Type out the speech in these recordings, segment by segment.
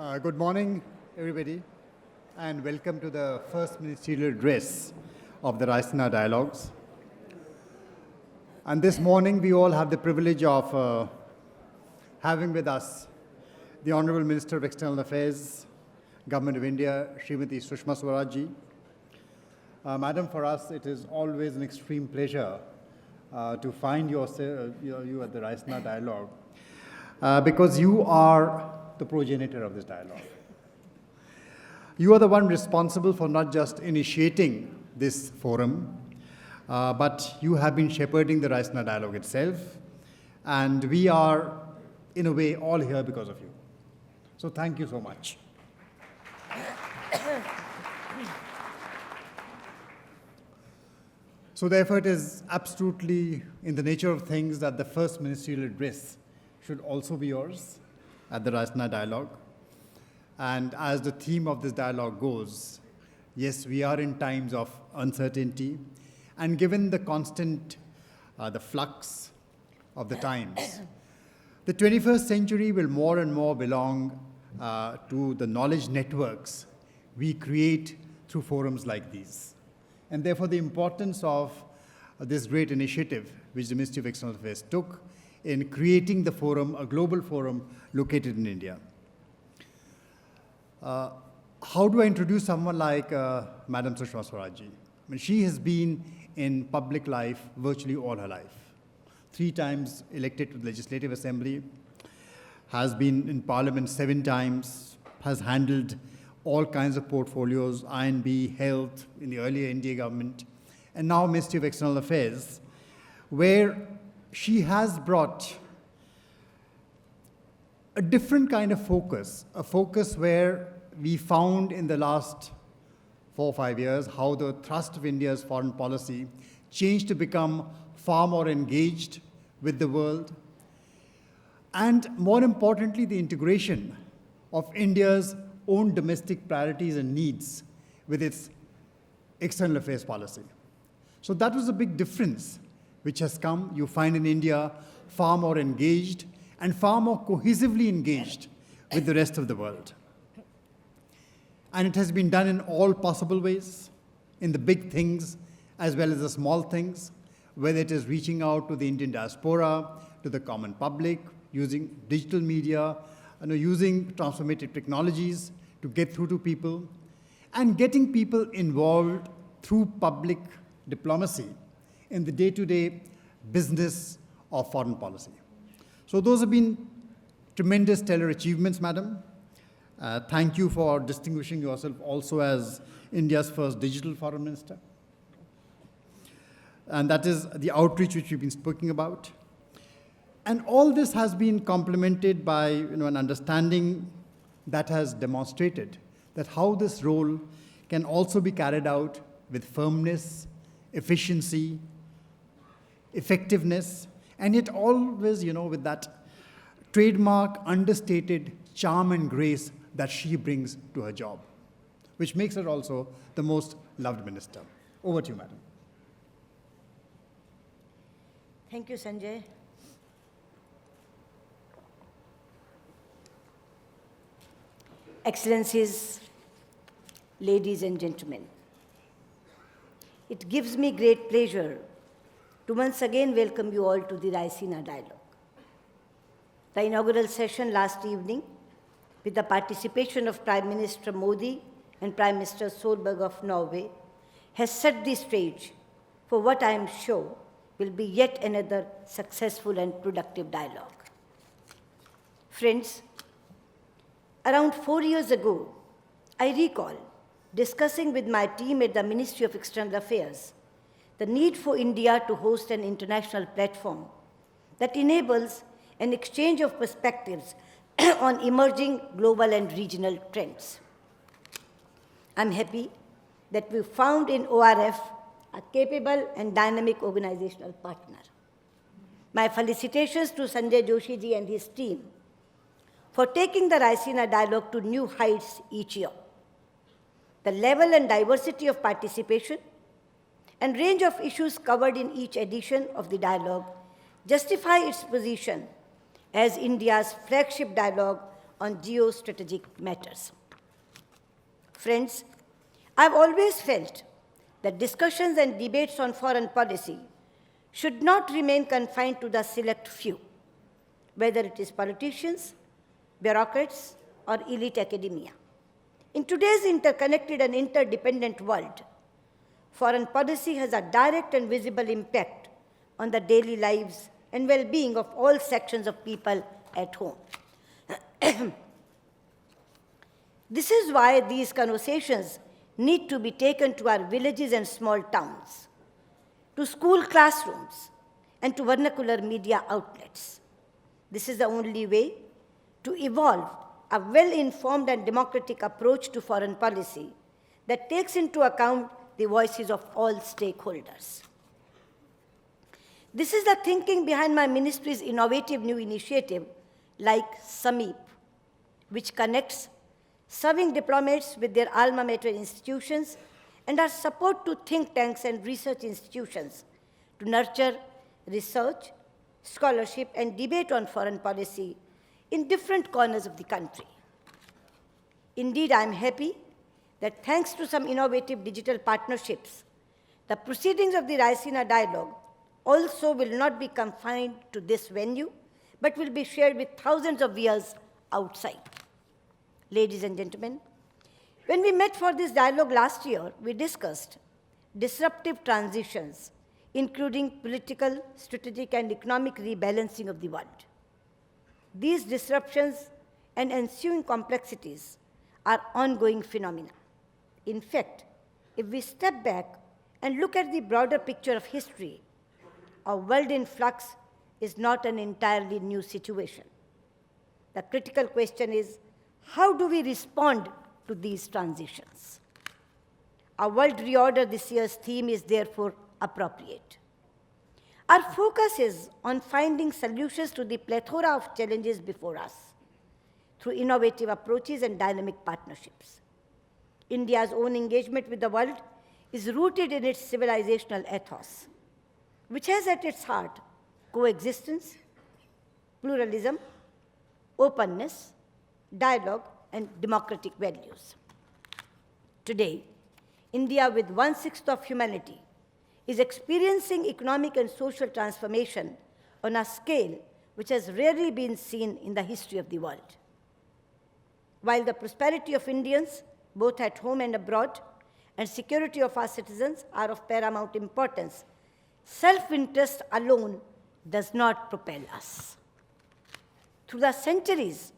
Good morning, everybody, and welcome to the first ministerial address of the Raisina Dialogues. And this morning, we all have the privilege of having with us the Honorable Minister of External Affairs, Government of India, Srimati Sushma Swaraj ji. Madam, for us, it is always an extreme pleasure to find you at the Raisina Dialogue because you are the progenitor of this dialogue. You are the one responsible for not just initiating this forum, but you have been shepherding the Raisina Dialogue itself, and we are, in a way, all here because of you. So thank you so much. So therefore, it is absolutely in the nature of things that the first ministerial address should also be yours at the Raisina Dialogue. And as the theme of this dialogue goes, yes, we are in times of uncertainty, and given the constant, the flux of the times, the 21st century will more and more belong to the knowledge networks we create through forums like these. And therefore, the importance of this great initiative which the Ministry of External Affairs took in creating the forum, a global forum located in India. How do I introduce someone like Madam Sushma Swaraj? I mean, she has been in public life virtually all her life. 3 times elected to the Legislative Assembly, has been in Parliament 7 times, has handled all kinds of portfolios, I&B, health in the earlier NDA government, and now Ministry of External Affairs, where she has brought a different kind of focus, a focus where we found in the last 4 or 5 years how the thrust of India's foreign policy changed to become far more engaged with the world, and more importantly, the integration of India's own domestic priorities and needs with its external affairs policy. So that was a big difference which has come. You find in India far more engaged and far more cohesively engaged with the rest of the world. And it has been done in all possible ways, in the big things as well as the small things, whether it is reaching out to the Indian diaspora, to the common public, using digital media, using transformative technologies to get through to people, and getting people involved through public diplomacy in the day-to-day business of foreign policy. So those have been tremendous stellar achievements, Madam. Thank you for distinguishing yourself also as India's first digital foreign minister. And that is the outreach which we've been speaking about. And all this has been complemented by an understanding that has demonstrated that how this role can also be carried out with firmness, efficiency, effectiveness, and yet always, with that trademark, understated charm and grace that she brings to her job, which makes her also the most loved minister. Over to you, Madam. Thank you, Sanjay. Excellencies, ladies and gentlemen, it gives me great pleasure to once again welcome you all to the Raisina Dialogue. The inaugural session last evening, with the participation of Prime Minister Modi and Prime Minister Solberg of Norway, has set the stage for what I am sure will be yet another successful and productive dialogue. Friends, around 4 years ago, I recall discussing with my team at the Ministry of External Affairs the need for India to host an international platform that enables an exchange of perspectives on emerging global and regional trends. I'm happy that we found in ORF a capable and dynamic organizational partner. My felicitations to Sanjay Joshi ji and his team for taking the Raisina Dialogue to new heights each year. The level and diversity of participation and range of issues covered in each edition of the dialogue justify its position as India's flagship dialogue on geostrategic matters. Friends, I've always felt that discussions and debates on foreign policy should not remain confined to the select few, whether it is politicians, bureaucrats, or elite academia. In today's interconnected and interdependent world, foreign policy has a direct and visible impact on the daily lives and well-being of all sections of people at home. This is why these conversations need to be taken to our villages and small towns, to school classrooms, and to vernacular media outlets. This is the only way to evolve a well-informed and democratic approach to foreign policy that takes into account the voices of all stakeholders. This is the thinking behind my ministry's innovative new initiative like SAMEEP, which connects serving diplomats with their alma mater institutions and our support to think tanks and research institutions to nurture research, scholarship, and debate on foreign policy in different corners of the country. Indeed, I am happy that thanks to some innovative digital partnerships, the proceedings of the Raisina Dialogue also will not be confined to this venue, but will be shared with thousands of viewers outside. Ladies and gentlemen, when we met for this dialogue last year, we discussed disruptive transitions, including political, strategic, and economic rebalancing of the world. These disruptions and ensuing complexities are ongoing phenomena. In fact, if we step back and look at the broader picture of history, a world in flux is not an entirely new situation. The critical question is, how do we respond to these transitions? Our World Reorder this year's theme is therefore appropriate. Our focus is on finding solutions to the plethora of challenges before us through innovative approaches and dynamic partnerships. India's own engagement with the world is rooted in its civilizational ethos, which has at its heart coexistence, pluralism, openness, dialogue, and democratic values. Today, India, with 1/6 of humanity, is experiencing economic and social transformation on a scale which has rarely been seen in the history of the world. While the prosperity of Indians, both at home and abroad, and security of our citizens are of paramount importance, self-interest alone does not propel us. Through the centuries,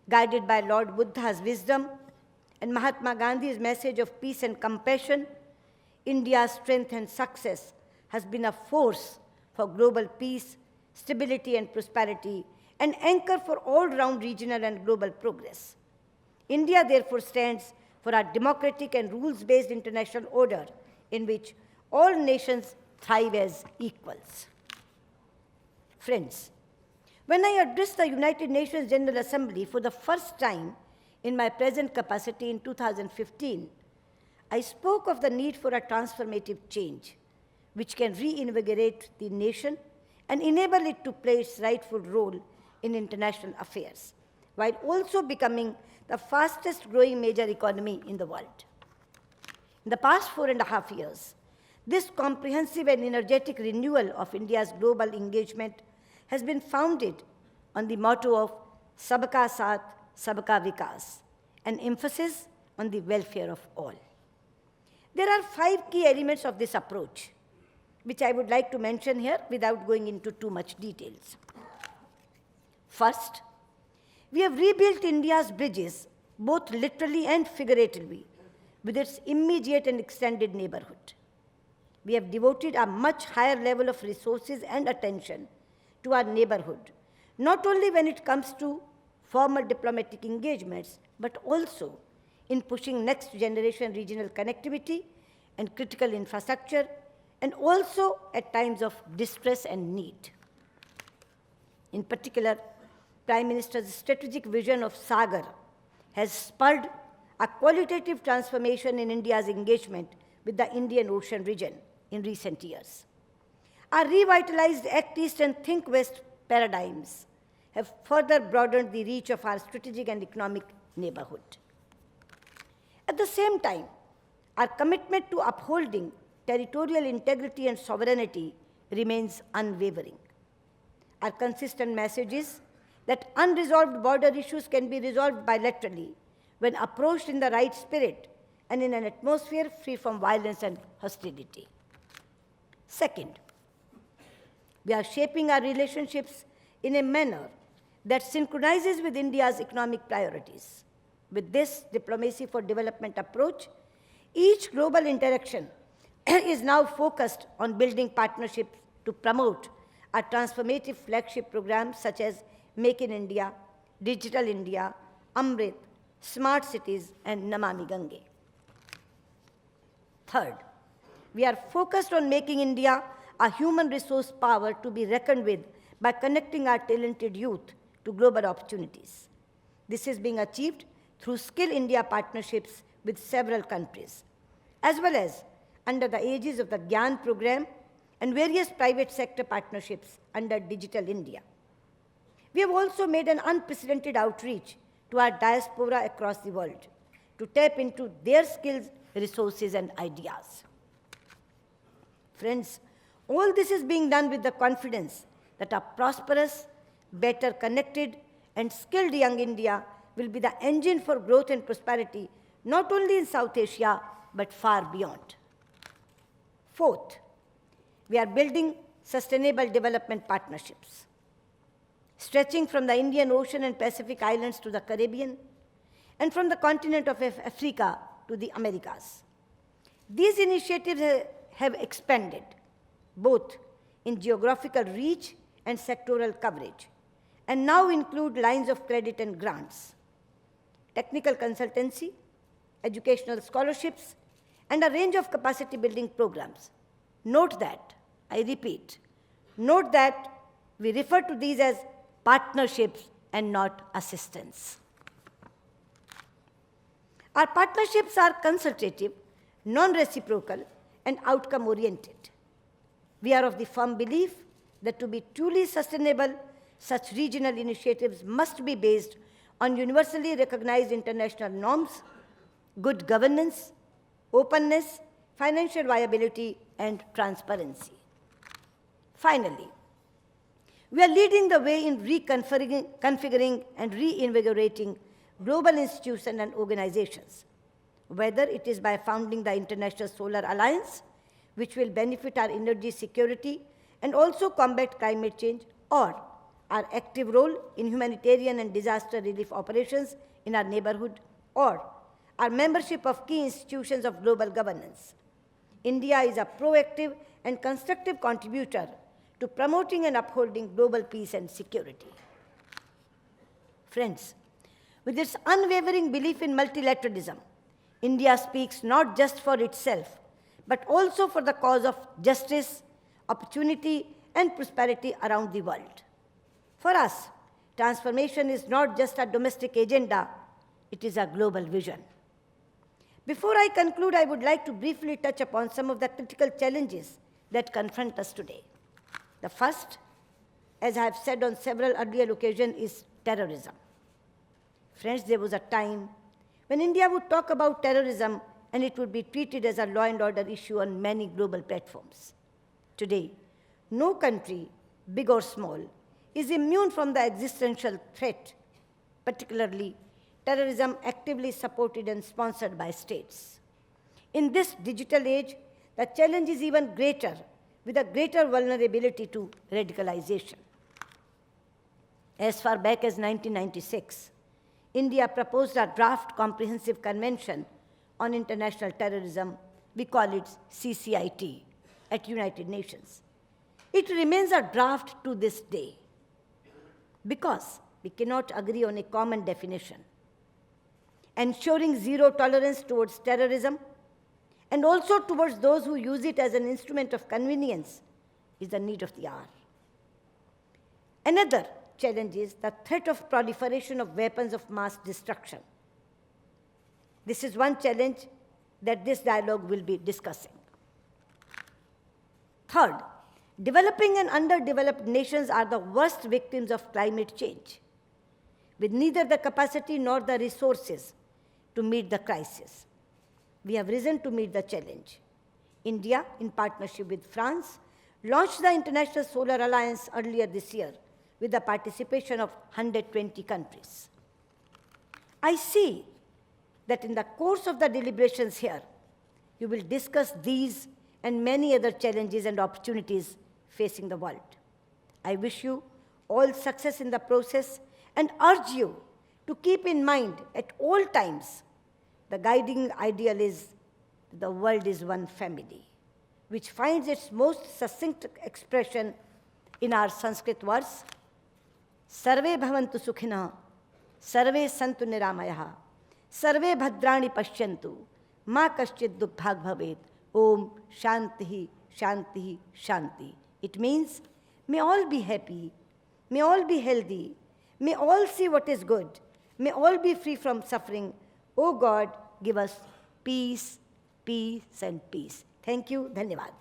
guided by Lord Buddha's wisdom and Mahatma Gandhi's message of peace and compassion, India's strength and success has been a force for global peace, stability, and prosperity, an anchor for all-round regional and global progress. India, therefore, stands for a democratic and rules-based international order in which all nations thrive as equals. Friends, when I addressed the United Nations General Assembly for the first time in my present capacity in 2015, I spoke of the need for a transformative change which can reinvigorate the nation and enable it to play its rightful role in international affairs, while also becoming the fastest growing major economy in the world. In the past 4.5 years, this comprehensive and energetic renewal of India's global engagement has been founded on the motto of Sabka Saath, Sabka Vikas, an emphasis on the welfare of all. There are 5 key elements of this approach, which I would like to mention here without going into too much details. First, we have rebuilt India's bridges, both literally and figuratively, with its immediate and extended neighborhood. We have devoted a much higher level of resources and attention to our neighborhood, not only when it comes to formal diplomatic engagements, but also in pushing next-generation regional connectivity and critical infrastructure, and also at times of distress and need. In particular, Prime Minister's strategic vision of Sagar has spurred a qualitative transformation in India's engagement with the Indian Ocean region in recent years. Our revitalized Act East and Think West paradigms have further broadened the reach of our strategic and economic neighborhood. At the same time, our commitment to upholding territorial integrity and sovereignty remains unwavering. Our consistent message is that unresolved border issues can be resolved bilaterally when approached in the right spirit and in an atmosphere free from violence and hostility. Second, we are shaping our relationships in a manner that synchronizes with India's economic priorities. With this diplomacy for development approach, each global interaction is now focused on building partnerships to promote our transformative flagship programs such as Make in India, Digital India, Amrit, Smart Cities, and Namami Gange. Third, we are focused on making India a human resource power to be reckoned with by connecting our talented youth to global opportunities. This is being achieved through Skill India partnerships with several countries, as well as under the aegis of the GYAN program and various private sector partnerships under Digital India. We have also made an unprecedented outreach to our diaspora across the world to tap into their skills, resources, and ideas. Friends, all this is being done with the confidence that a prosperous, better connected, and skilled young India will be the engine for growth and prosperity, not only in South Asia, but far beyond. Fourth, we are building sustainable development partnerships, stretching from the Indian Ocean and Pacific Islands to the Caribbean, and from the continent of Africa to the Americas. These initiatives have expanded both in geographical reach and sectoral coverage, and now include lines of credit and grants, technical consultancy, educational scholarships, and a range of capacity building programs. Note that, I repeat, note that we refer to these as partnerships and not assistance. Our partnerships are consultative, non-reciprocal, and outcome-oriented. We are of the firm belief that to be truly sustainable, such regional initiatives must be based on universally recognized international norms, good governance, openness, financial viability, and transparency. Finally, we are leading the way in reconfiguring and reinvigorating global institutions and organizations, whether it is by founding the International Solar Alliance, which will benefit our energy security and also combat climate change, or our active role in humanitarian and disaster relief operations in our neighborhood, or our membership of key institutions of global governance. India is a proactive and constructive contributor to promoting and upholding global peace and security. Friends, with its unwavering belief in multilateralism, India speaks not just for itself, but also for the cause of justice, opportunity, and prosperity around the world. For us, transformation is not just a domestic agenda, it is a global vision. Before I conclude, I would like to briefly touch upon some of the critical challenges that confront us today. The first, as I have said on several earlier occasions, is terrorism. Friends, there was a time when India would talk about terrorism and it would be treated as a law and order issue on many global platforms. Today, no country, big or small, is immune from the existential threat, particularly terrorism actively supported and sponsored by states. In this digital age, the challenge is even greater, with a greater vulnerability to radicalization. As far back as 1996, India proposed a draft comprehensive convention on international terrorism. We call it CCIT at United Nations. It remains a draft to this day because we cannot agree on a common definition. Ensuring zero tolerance towards terrorism and also towards those who use it as an instrument of convenience is the need of the hour. Another challenge is the threat of proliferation of weapons of mass destruction. This is one challenge that this dialogue will be discussing. Third, Developing and underdeveloped nations are the worst victims of climate change, with neither the capacity nor the resources to meet the crisis. We have risen to meet the challenge. India, in partnership with France, launched the International Solar Alliance earlier this year with the participation of 120 countries. I see that in the course of the deliberations here, you will discuss these and many other challenges and opportunities facing the world. I wish you all success in the process and urge you to keep in mind at all times the guiding ideal is that the world is one family, which finds its most succinct expression in our Sanskrit verse, Sarve bhavantu sukhina, sarve santu niramayaha, sarve bhadrani pashyantu, ma kaschid dukbhag bhavet, om shanti, shanti, shanti. It means, may all be happy, may all be healthy, may all see what is good, may all be free from suffering. O God, give us peace, peace and peace. Thank you. Dhanyavad.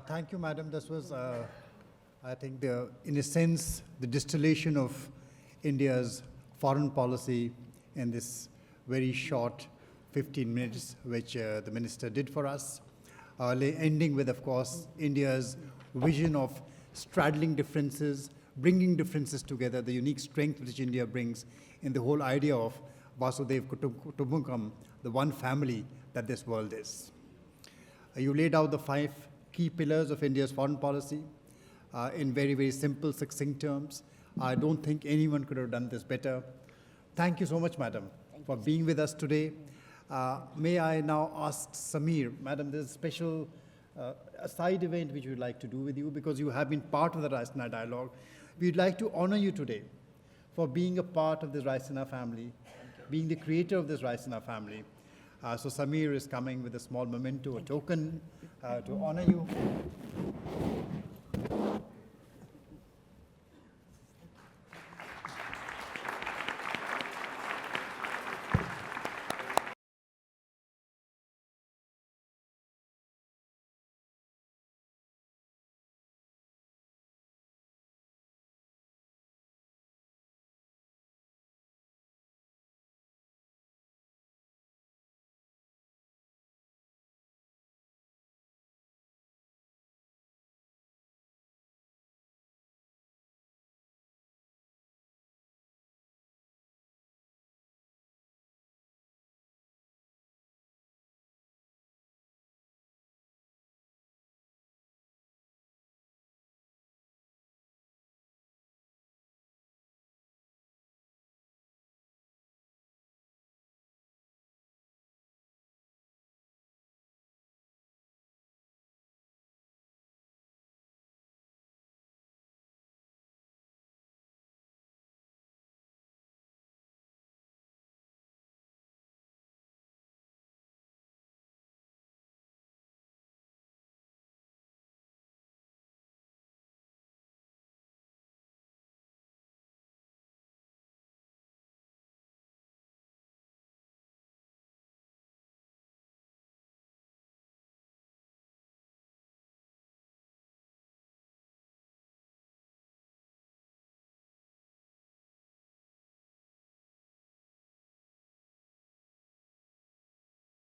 Thank you, Madam. This was, I think, in a sense, the distillation of India's foreign policy in this very short 15 minutes, which the Minister did for us, ending with, of course, India's vision of straddling differences, bringing differences together, the unique strength which India brings in the whole idea of Vasudev Kutumbakam, the one family that this world is. You laid out the 5 key pillars of India's foreign policy in very, very simple, succinct terms. I don't think anyone could have done this better. Thank you so much, Madam, for being with us today. May I now ask Samir, Madam, there's a special a side event which we'd like to do with you because you have been part of the Raisina Dialogue. We'd like to honor you today for being a part of this Raisina family, being the creator of this Raisina family. So Samir is coming with a small memento, a token to honor you.